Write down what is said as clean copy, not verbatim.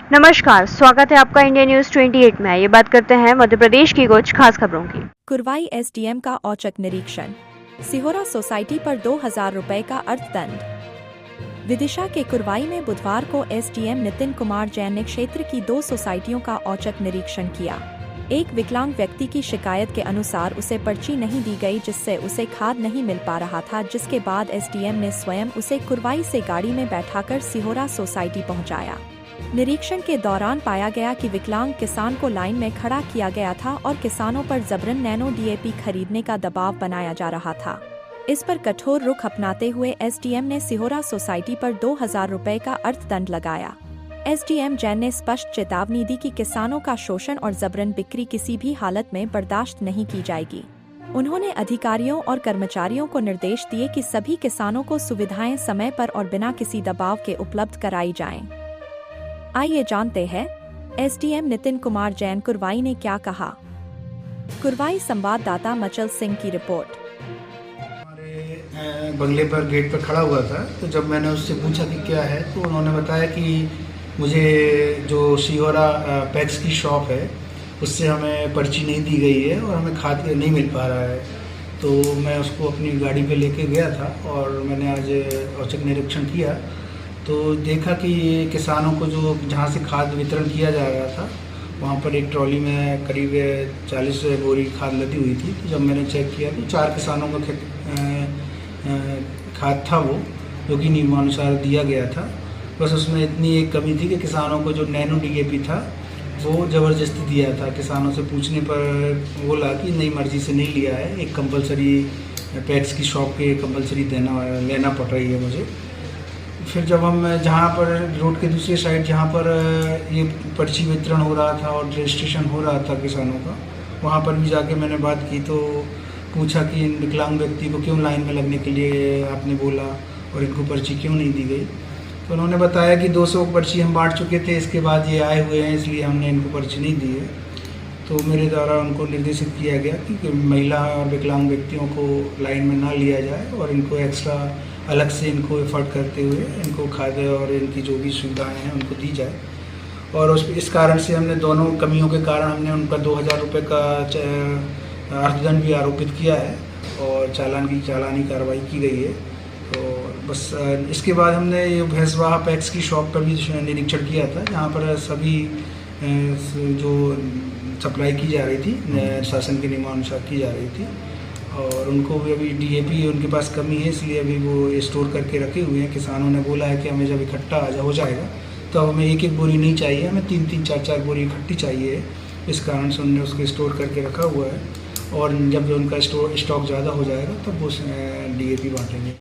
नमस्कार, स्वागत है आपका इंडिया न्यूज 28 में। ये बात करते हैं मध्य प्रदेश की कुछ खास खबरों की। कुरवाई एसडीएम का औचक निरीक्षण, सिहोरा सोसाइटी पर 2000 रुपए का अर्थदंड। विदिशा के कुरवाई में बुधवार को एसडीएम नितिन कुमार जैन ने क्षेत्र की 2 सोसाइटियों का औचक निरीक्षण किया। एक विकलांग व्यक्ति की शिकायत के अनुसार उसे पर्ची नहीं दी गई, जिससे उसे खाद नहीं मिल पा रहा था, जिसके बाद एसडीएम ने स्वयं उसे कुरवाई से गाड़ी में बैठाकर सिहोरा सोसाइटी पहुंचाया। निरीक्षण के दौरान पाया गया कि विकलांग किसान को लाइन में खड़ा किया गया था और किसानों पर जबरन नैनो डीएपी खरीदने का दबाव बनाया जा रहा था। इस पर कठोर रुख अपनाते हुए एसडीएम ने सिहोरा सोसाइटी पर 2000 रुपए का अर्थदंड लगाया। एसडीएम जैन ने स्पष्ट चेतावनी दी कि किसानों का शोषण और जबरन बिक्री किसी भी हालत में बर्दाश्त नहीं की जाएगी। उन्होंने अधिकारियों और कर्मचारियों को निर्देश दिए कि सभी किसानों को सुविधाएं समय पर और बिना किसी दबाव के उपलब्ध कराई जाएं। आइए जानते हैं एसडीएम नितिन कुमार जैन कुरवाई ने क्या कहा। कुरवाई संवाददाता मचल सिंह की रिपोर्ट। हमारे बंगले पर गेट पर खड़ा हुआ था, तो जब मैंने उससे पूछा कि क्या है, तो उन्होंने बताया कि मुझे जो सिहोरा पैक्स की शॉप है उससे हमें पर्ची नहीं दी गई है और हमें खाद नहीं मिल पा रहा है। तो मैं उसको अपनी गाड़ी पे लेके गया था और मैंने आज औचक निरीक्षण किया, तो देखा कि किसानों को जो जहाँ से खाद वितरण किया जा रहा था वहाँ पर एक ट्रॉली में करीब 40 बोरी खाद लदी हुई थी। तो जब मैंने चेक किया तो 4 किसानों का खाद था वो, जो कि नियमानुसार दिया गया था। बस उसमें इतनी एक कमी थी कि किसानों को जो नैनो डीएपी था वो ज़बरदस्ती दिया था। किसानों से पूछने पर बोला कि नई मर्जी से नहीं लिया है, एक कंपलसरी पैक्स की शॉप के कंपलसरी लेना पड़ रही है मुझे। फिर जब हम जहाँ पर रोड के दूसरी साइड जहाँ पर ये पर्ची वितरण हो रहा था और रजिस्ट्रेशन हो रहा था किसानों का, वहाँ पर भी जाके मैंने बात की, तो पूछा कि इन विकलांग व्यक्ति को क्यों लाइन में लगने के लिए आपने बोला और इनको पर्ची क्यों नहीं दी गई। तो उन्होंने बताया कि 200 पर्ची हम बांट चुके थे, इसके बाद ये आए हुए हैं इसलिए हमने इनको पर्ची नहीं दी है। तो मेरे द्वारा उनको निर्देशित किया गया कि महिला और विकलांग व्यक्तियों को लाइन में ना लिया जाए और इनको एक्स्ट्रा अलग से इनको एफर्ट करते हुए इनको खाद्य और इनकी जो भी सुविधाएं हैं उनको दी जाए। और इस कारण से हमने दोनों कमियों के कारण हमने उनका 2000 रुपये का अर्थदंड भी आरोपित किया है और चालानी कार्रवाई की गई है। तो बस इसके बाद हमने ये भैंसवाहा पैक्स की शॉप पर भी निरीक्षण किया था, जहाँ पर सभी जो सप्लाई की जा रही थी शासन के नियमानुसार की जा रही थी, और उनको भी अभी डीएपी उनके पास कमी है इसलिए अभी वो स्टोर करके रखे हुए हैं। किसानों ने बोला है कि हमें जब इकट्ठा हो जाएगा तो हमें 1-1 बोरी नहीं चाहिए, हमें 3-3, 4-4 बोरी इकट्ठी चाहिए। इस कारण से उन्होंने उसको स्टोर करके रखा हुआ है और जब उनका स्टॉक ज़्यादा हो जाएगा तब वो डीएपी बांटेंगे।